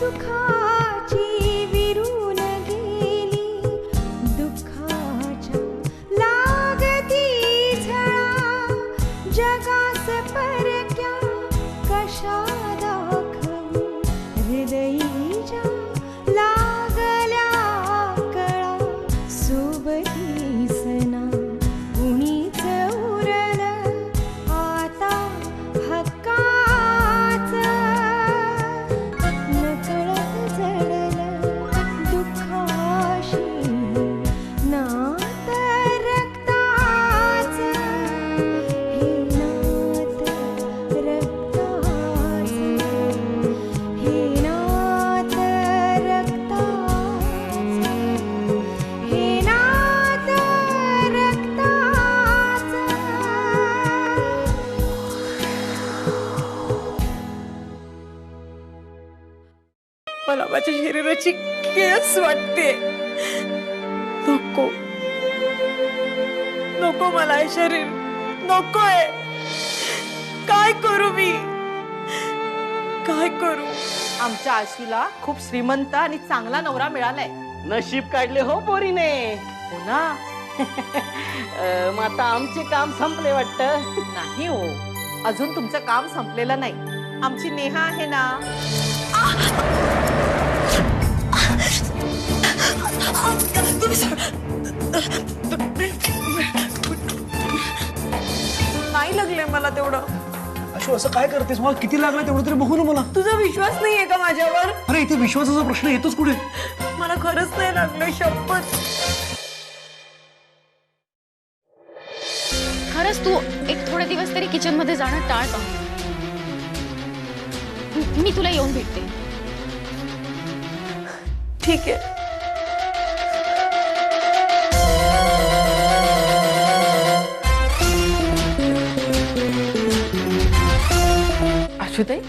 सुखाची विरून गेली दुःखाच्या लागती झळा जगास परक्या कशा दाखवू हृदयीच्या लागल्या कळा सोबती सना कुणीच उरल आता हक्काच नकळत जडलं दुःखाशी नात रक्ताच हे नात रक्ताच हे नात रक्ताच हे नात रक्ताच मला माझ्या शरीराची केस वाटते. नको नको मला हे शरीर नकोय. काय करू मी काय करू. आमच्या आशूला खूप श्रीमंत आणि चांगला नवरा मिळालाय. नशीब काढले हो पोरीने. हो ना. मग आता आमचे काम संपले वाटतं. नाही हो, अजून तुमचं काम संपलेलं नाही. आमची नेहा आहे ना. नाही लागले मला तेवढं. अशो असं काय करतेस. मला किती लागलं तेवढं तरी बघू ना मला. तुझा विश्वास नाहीये का माझ्यावर. अरे इथे विश्वासाचा प्रश्न येतोच कुठे. मला खरंच नाही लागलं शपथ. खरंच तू एक थोडे दिवस तरी किचन मध्ये जाणं टाळ पाहू. मी तुला येऊन भेटते. ठीक आहे. आशुताई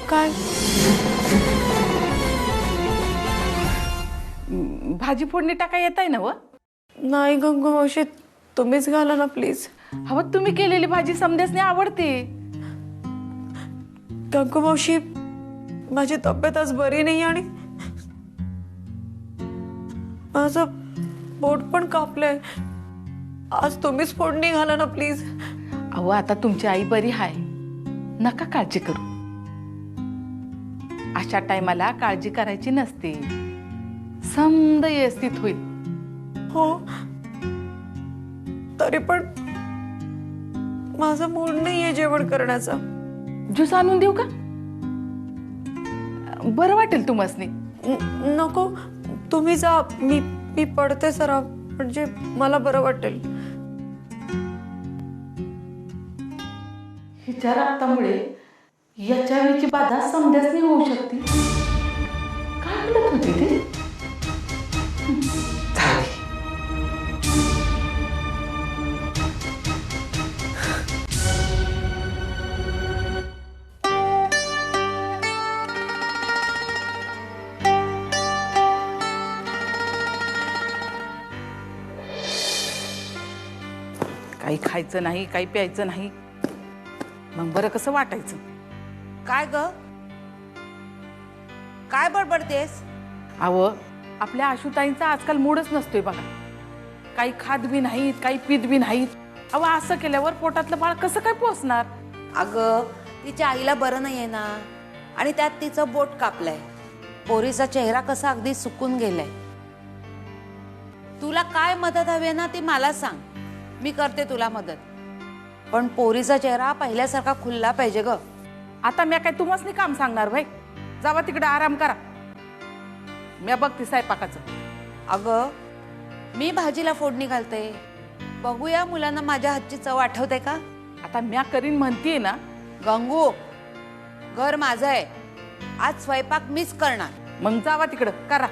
काय भाजी फोडणी टाका येत आहे ना व. नाही गंगू मावशी तुम्हीच घाला ना प्लीज. हवं तुम्ही केलेली भाजी समदेसने आवडते. गंगू मावशी माझी तब्येत आज बरी नाही आणि माझं पोट पण कापलंय. आज तुम्हीच फोडणी घाला ना प्लीज. अहो आता तुमची आई बरी हाय, नका काळजी करू. अशा टायमाला काळजी करायची नसते. समद व्यवस्थित होईल. हो तरी पण माझं मूड नाहीये जेवण करण्याचा. ज्यूस आणून देऊ का. बरं वाटेल तुम्हासनी. नको तुम्ही जा. मी पडते जरा म्हणजे मला बरं वाटेल. हिच्या रक्तामुळे याच्यावेळीची बाधा समध्यासनी होऊ शकते. काय म्हणत होती ती. काही खायचं नाही, काही प्यायचं नाही, मग बरं कसं वाटायचं. काय ग काय बडबडतेस. अहो आपल्या आशुताईंचा आजकाल मूडच नसतोय बघा. काही खात बी नाहीत, काही पीत बी नाहीत. अहो असं केल्यावर पोटातलं बाळ कसं काय पोचणार. अगं तिच्या आईला बरं नाहीये ना आणि त्यात तिचं बोट कापलंय. पोरीचा चेहरा कसा अगदी सुकून गेलाय. तुला काय मदत हवी ना ती मला सांग, मी करते तुला मदत. पण पोरीचा चेहरा पहिल्यासारखा खुलला पाहिजे ग. आता मी काय तुम्हासनी काम सांगणार भाई. जावा तिकडे आराम करा, मी बघते स्वयंपाकाचं. अगं मी भाजीला फोडणी घालते. बघूया मुलांना माझ्या हातची चव आठवते का. आता म्या करीन म्हणतीये ना. गंगू घर माझं आहे, आज स्वयंपाक मीच करणार. मग जावा तिकडं करा.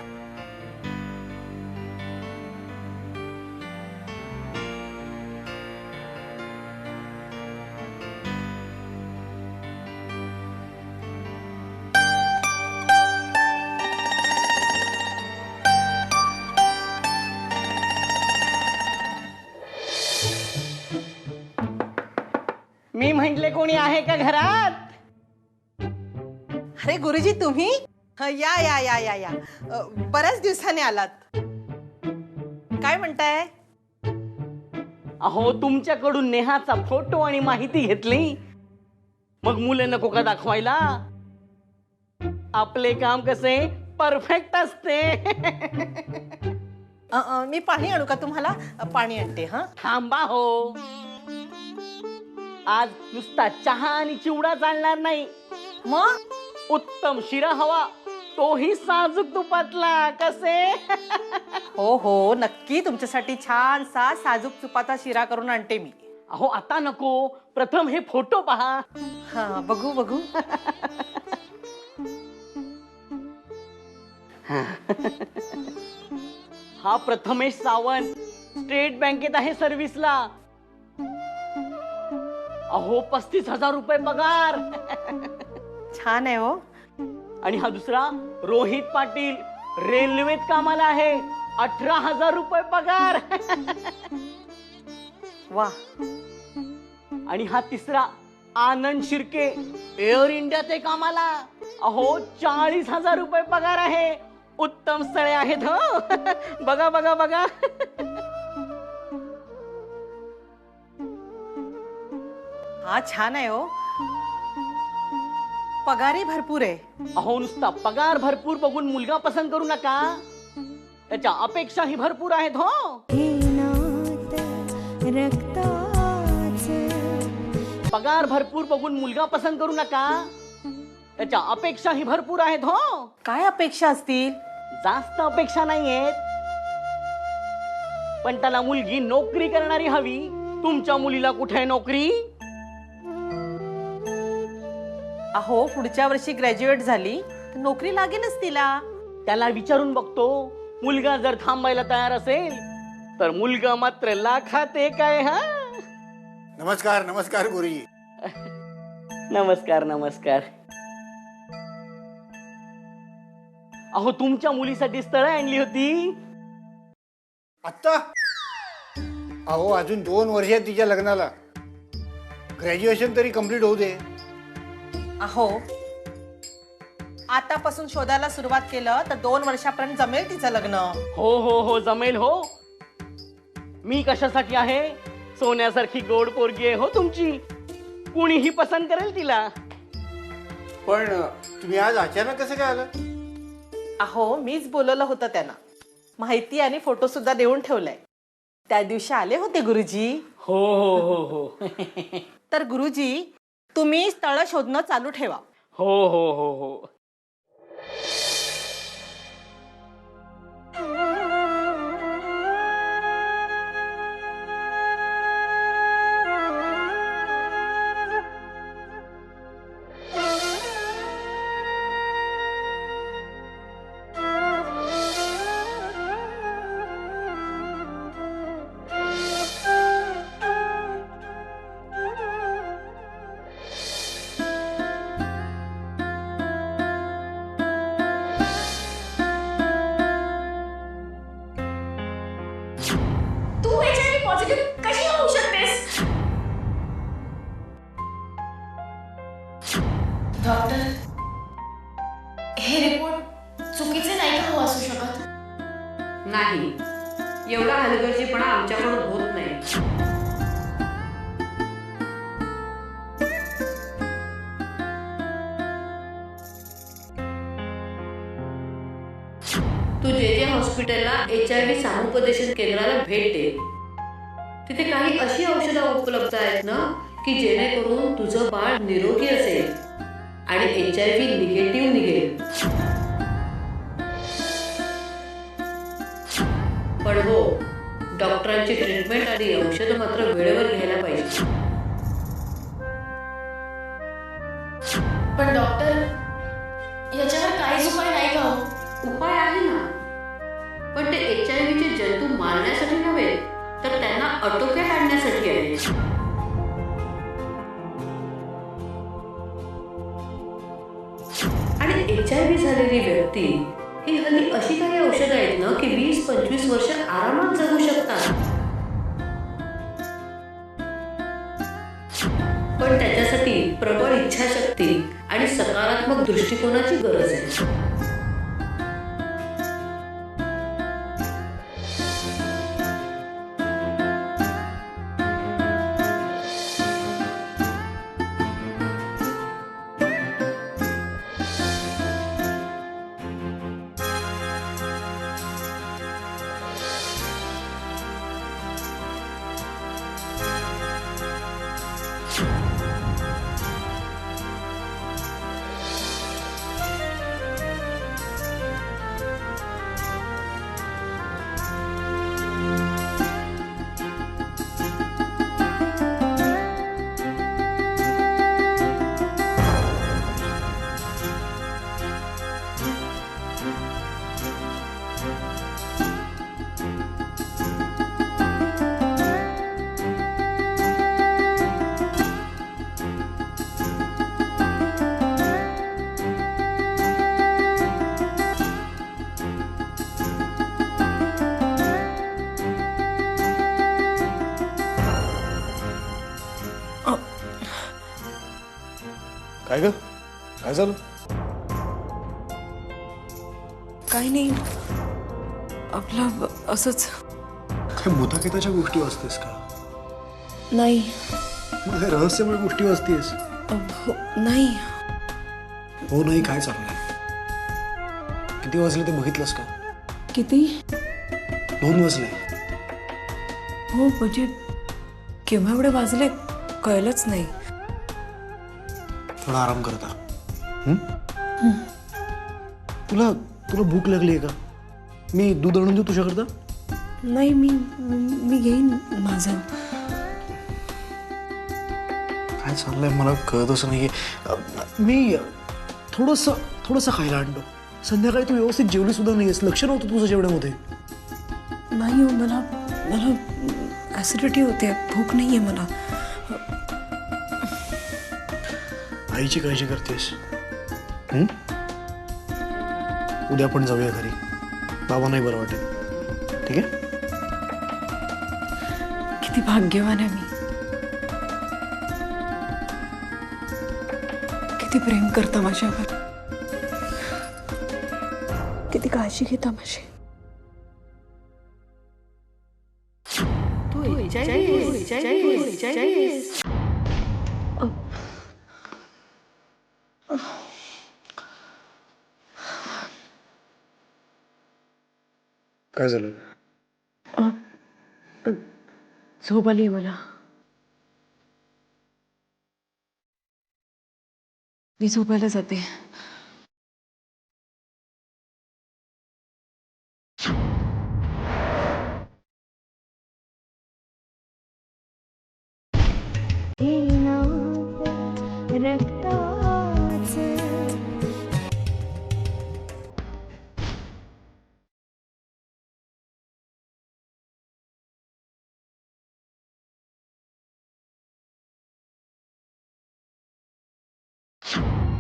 मी म्हंटले कोणी आहे का घरात? अरे गुरुजी तुम्ही या या या या या बऱ्याच दिवसांनी आलात. काय म्हणताय? अहो तुमच्याकडून नेहाचा फोटो आणि माहिती घेतली, मग मुले नको का दाखवायला? आपले काम कसे परफेक्ट असते. मी पाणी आणू का तुम्हाला? पाणी आणते. हा थांबा हो, आज नुसता चहा आणि चिवडा चालणार नाही, मग उत्तम शिरा हवा, तोही साजूक तुपातला. कसे? हो हो नक्की तुमच्यासाठी छानसा साजूक तुपाचा शिरा करून आणते मी. अहो आता नको, प्रथम हे फोटो पहा. हा बघू बघू. हा प्रथमेश सावंत, स्टेट बँकेत आहे सर्व्हिसला. अहो 35,000 रुपये पगार. छान आहे हो. आणि हा दुसरा रोहित पाटील, रेल्वेत कामाला आहे, 18,000 रुपये पगार. वा. आणि हा तिसरा आनंद शिर्के, एअर इंडियाचे कामाला. अहो 40,000 रुपये पगार आहे. उत्तम स्थळे आहेत हो. बघा बघा बघा. हा छान आहे हो. पगारही भरपूर आहे. अहो नुसता पगार भरपूर बघून मुलगा पसंत करू नका, त्याच्या अपेक्षाही भरपूर आहेत हो. हे नात रक्ताचं पगार भरपूर बघून मुलगा पसंत करू नका, त्याच्या अपेक्षाही भरपूर आहेत हो. काय अपेक्षा असतील? जास्त अपेक्षा नाहीयेत, पण त्याला मुलगी नोकरी करणारी हवी. तुमच्या मुलीला कुठे आहे नोकरी? अहो पुढच्या वर्षी ग्रॅज्युएट झाली तर नोकरी लागेलच तिला. त्याला विचारून बघतो. मुलगा जर थांबायला तयार असेल तर मुलगा मात्र लाखात एक आहे. हा नमस्कार नमस्कार गुरुजी. नमस्कार नमस्कार. अहो तुमच्या मुलीसाठी स्थळ आणली होती. आत्ता? अहो अजून 2 वर्ष आहेत तिच्या लग्नाला. ग्रॅज्युएशन तरी कम्प्लीट होऊ दे. अहो आतापासून शोधायला सुरुवात केलं तर 2 वर्षापर्यंत जमेल तिचं लग्न. हो हो हो जमेल हो. मी कशासाठी आहे? सोन्यासारखी गोड पोरगी आहे हो तुमची. कुणीही पसंत करेल तिला. पण तुम्ही आज अचानक कसं काय आलं? अहो मीच बोलवलं होतं त्यांना. माहिती आणि फोटो सुद्धा देऊन ठेवलाय. त्या दिवशी आले होते गुरुजी. हो हो हो हो. तर गुरुजी तुम्ही स्थळ शोधणं चालू ठेवा. हो हो हो हो. तू HIV पॉझिटिव्ह कशी होऊ शकतेस? डॉक्टर, हे रिपोर्ट चुकीचे नाही का हो असू शकत? नाही, एवढा हलगर्जीपणा आमच्याकडून होत नाही. तू जे हॉस्पिटलला HIV समुपदेशन केंद्राला भेट दे. तिथे काही अशी औषधं उपलब्ध आहेत ना की जेणेकरून तुझं बाळ निरोगी असेल आणि HIV निगेटिव्ह निघेल. पण हो, डॉक्टरांची ट्रीटमेंट आणि औषधं मात्र वेळेवर घ्यायला पाहिजे. पण डॉक्टर, याच्यावर काहीच उपाय नाही का हो? उपाय आहे ना, पण ते HIV चे जंतू मारण्यासाठी नव्हे तर त्यांना आटोक्यात आणण्यासाठी आहे. आणि HIV झालेली व्यक्ती ही हल्ली अशी काही औषधं आहेत ना की 20-25 वर्ष आरामात जगू शकतात. पण पण त्याच्यासाठी प्रबळ इच्छाशक्ती आणि सकारात्मक दृष्टिकोनाची गरज आहे. काय ग काय झालं? काही नाही, आपलं असंच. काय भूताकेताच्या गोष्टी वाचतेस का? नाही. मग काय रहस्यमय गोष्टी वाचतेस? नाही. हो नाही काय चाललंय? किती वाजले ते बघितलंस का? किती? 2 वाजले. हो म्हणजे केव्हा एवढे वाजले कळलंच नाही. थोडा आराम करता. तुला तुला भूक लागली आहे का? मी दूध आणून देऊ तुझ्याकरता? नाही, मी घेईन माझं. काय चाललंय मला कळतच नाहीये. मी थोडंसं खायला आणतो. संध्याकाळी तू व्यवस्थित जेवली सुद्धा नाहीयेस. लक्ष नव्हतं तुझं जेवण्यामध्ये. नाही हो, मला ऍसिडिटी होते, भूक नाहीये मला. आईची काळजी करतेस. उद्या पण जाऊया घरी. बाबा नाही बरं वाटेल. ठीक आहे? किती भाग्यवान आहे मी. किती प्रेम करता माझ्यावर, किती काळजी घेता माझी. काय झालं? झोप आली मला. मी झोपायला जाते.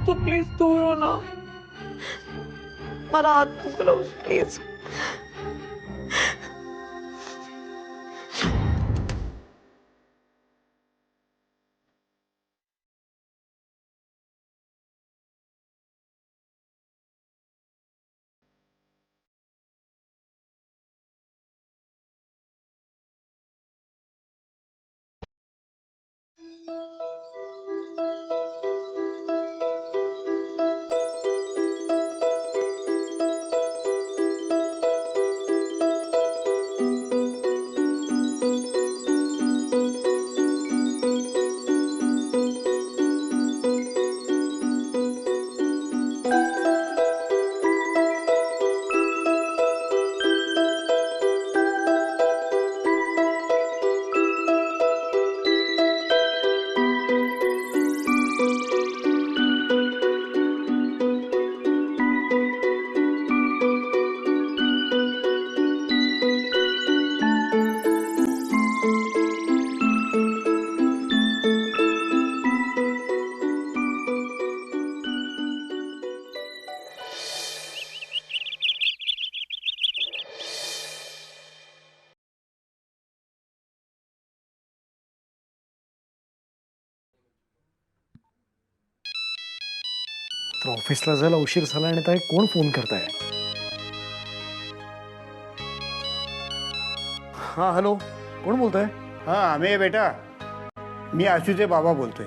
तू प्लीज दूर हो ना, मला हात नको लावूस प्लीज. तर ऑफिसला जायला उशीर झाला आणि आता हे कोण फोन करताय? हा हॅलो, कोण बोलतंय? हा आम्ही बेटा, मी आशूचे बाबा बोलतोय.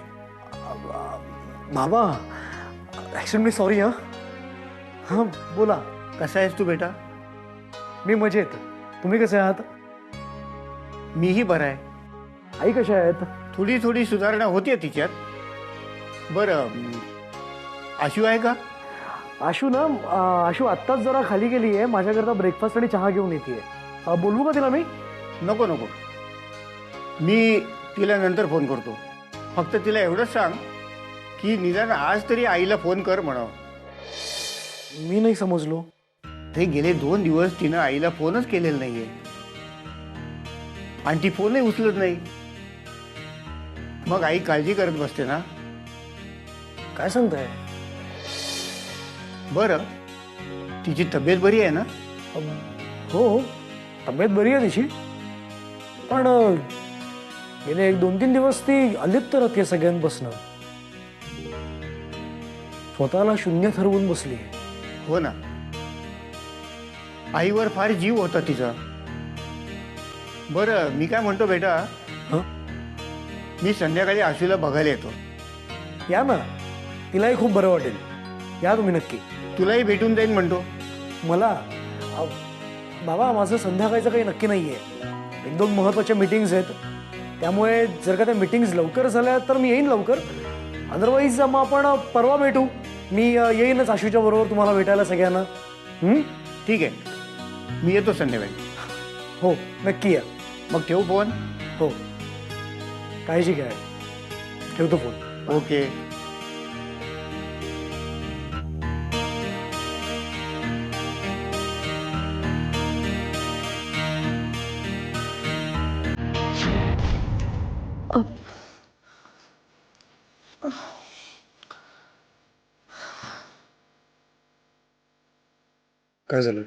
बाबा ॲक्च्युअली मी सॉरी. हां बोला. कसा आहेस तू बेटा? मी मजेत. तुम्ही कसे आहात? मीही बरा आहे. आई कशा आहेत? थोडी थोडी सुधारणा होतीये तिच्यात. बरं आशू आहे का? आशू ना, आशू आत्ताच जरा खाली गेली आहे. माझ्याकरता ब्रेकफास्ट आणि चहा घेऊन येते. बोलवू का तिला मी? नको नको, मी तिला नंतर फोन करतो. फक्त तिला एवढंच सांग की निदान आज तरी आईला फोन कर म्हणावं. मी नाही समजलो. ते गेले 2 दिवस तिनं आईला फोनच केलेला नाहीये आणि ती फोनही उचलत नाही. मग आई काळजी करत बसते ना. काय सांगताय? बरं तिची तब्येत बरी आहे ना? हो, तब्येत बरी आहे तिची. पण गेले 1-2-3 दिवस ती अलिप्त राहते सगळ्यांपासनं. स्वतःला शून्य ठरवून बसली. हो ना, आईवर फार जीव होता तिचा. बरं मी काय म्हणतो बेटा, हं? मी संध्याकाळी आशूला बघायला येतो. या ना, तिलाही खूप बरं वाटेल. या तुम्ही नक्की. तुलाही भेटून जाईन म्हणतो. मला बाबा माझं संध्याकाळचं काही नक्की नाही आहे. 1-2 महत्त्वाच्या मीटिंग्स आहेत. त्यामुळे जर का त्या मीटिंग्स लवकर झाल्या तर मी येईन लवकर. अदरवाईज मग आपण परवा भेटू. मी येईनच आशूच्या बरोबर तुम्हाला भेटायला सगळ्यांना. ठीक आहे, मी येतो संध्याकाळी. हो नक्की या. मग ठेवू फोन. हो, काळजी घ्या. ठेवतो फोन. ओके. काय झालं?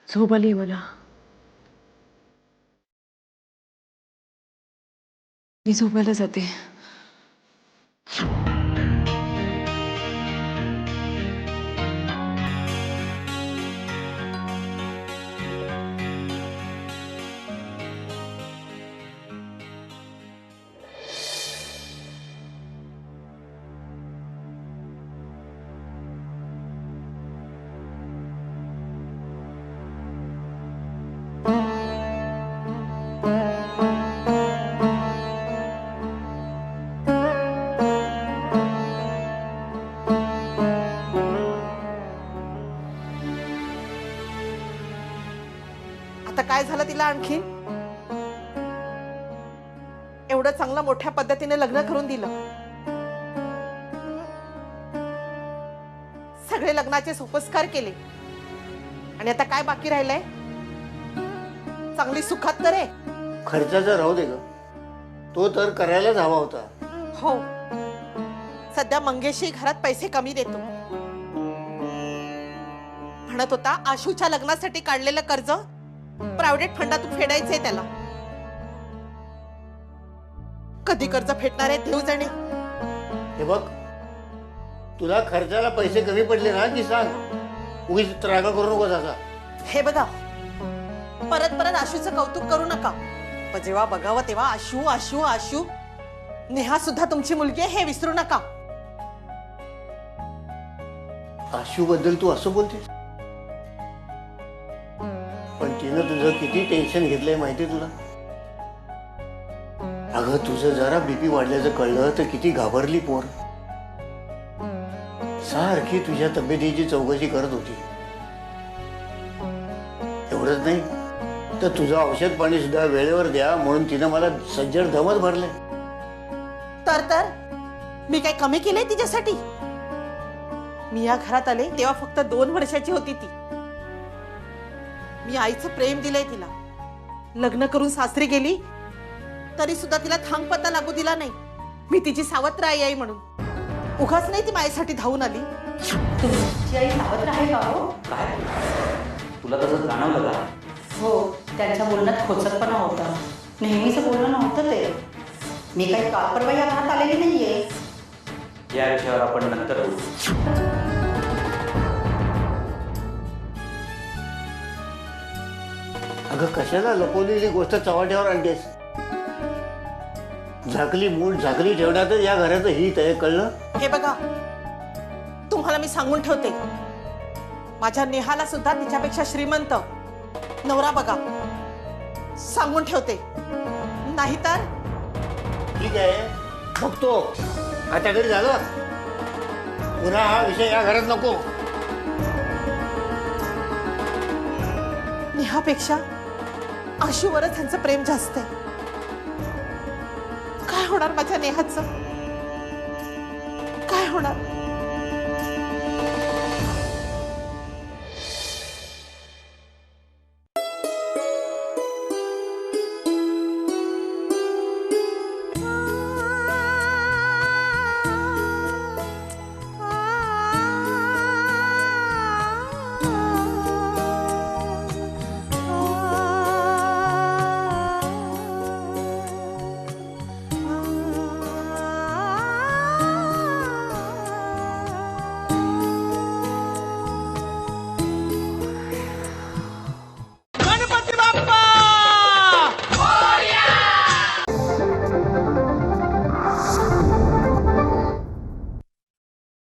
झोप आली मला. मी झोपायला जाते. आता काय झालं तिला आणखी? एवढं चांगलं मोठ्या पद्धतीने लग्न करून दिलं. सगळे लग्नाचे सोपस्कार केले आणि आता काय बाकी राहिलंय? चांगली सुखात तर आहे. खर्चाचा राहू दे ग, तो तर करायलाच हवा होता. हो, सध्या मंगेशही घरात पैसे कमी देतो. म्हणत होता आशूच्या लग्नासाठी काढलेलं कर्ज प्रायव्हेट फंडातून फेडायचंय त्याला. कधी कर्ज फेडणार आहे देव जाणे. हे बघ, तुला खर्चाला पैसे कमी पडले ना की सांग, उगीच त्रागा करू नको त्याचा. हे बघा, परत परत आशूचं कौतुक करू नका. पण जेव्हा बघावं तेव्हा आशू आशू आशू. नेहा सुद्धा तुमची मुलगी आहे हे विसरू नका. आशू बद्दल तू असं बोलतेस? पण तिनं तुझं किती टेन्शन घेतलंय माहितीये तुला? अगं तुझं जरा बीपी वाढल्याचं कळलं तर किती घाबरली पोर. सारखी तुझ्या तब्येतीची चौकशी करत होती. एवढंच नाही तर तुझं औषध पाणी सुद्धा वेळेवर द्या म्हणून तिनं मला सज्जड दमत भरले. तर मी काय कमी केलंय तिच्यासाठी? मी या घरात आले तेव्हा फक्त 2 वर्षाची होती ती. मी आईचं प्रेम दिलंय तिला. लग्न करून सासरी गेली तरी सुद्धा तिला थांग पत्ता लागू दिला नाही. मी तिची सावत्र आई आहे म्हणून. उगाच नाही ती माझ्यासाठी धावून आली. तुमची आई सावत्र आहे का हो? काय तुला तसं जाणवलं का? हो, त्यांच्या बोलण्यात खोचकपणा होता. नेहमीच बोलणं नव्हतं ते. मी काही काल परवा या घरात आलेली नाहीये. या विषयावर आपण नंतर बोलू. अगं कशाला लपवलेली गोष्ट चव्हाट्यावर आणतेस? झाकली मूठ झाकली ठेवण्यातच या घराचं हित आहे, कळलं? हे बघा, तुम्हाला मी सांगून ठेवते, माझ्या नेहाला सुद्धा तिच्यापेक्षा श्रीमंत नवरा बघा. सांगून ठेवते, नाहीतर. ठीक आहे, बघतो. आता तरी झालं, पुन्हा हा विषय या घरात नको. नेहापेक्षा आशूवरच त्यांचं प्रेम जास्त आहे. काय होणार माझ्या नेहाचं? काय होणार?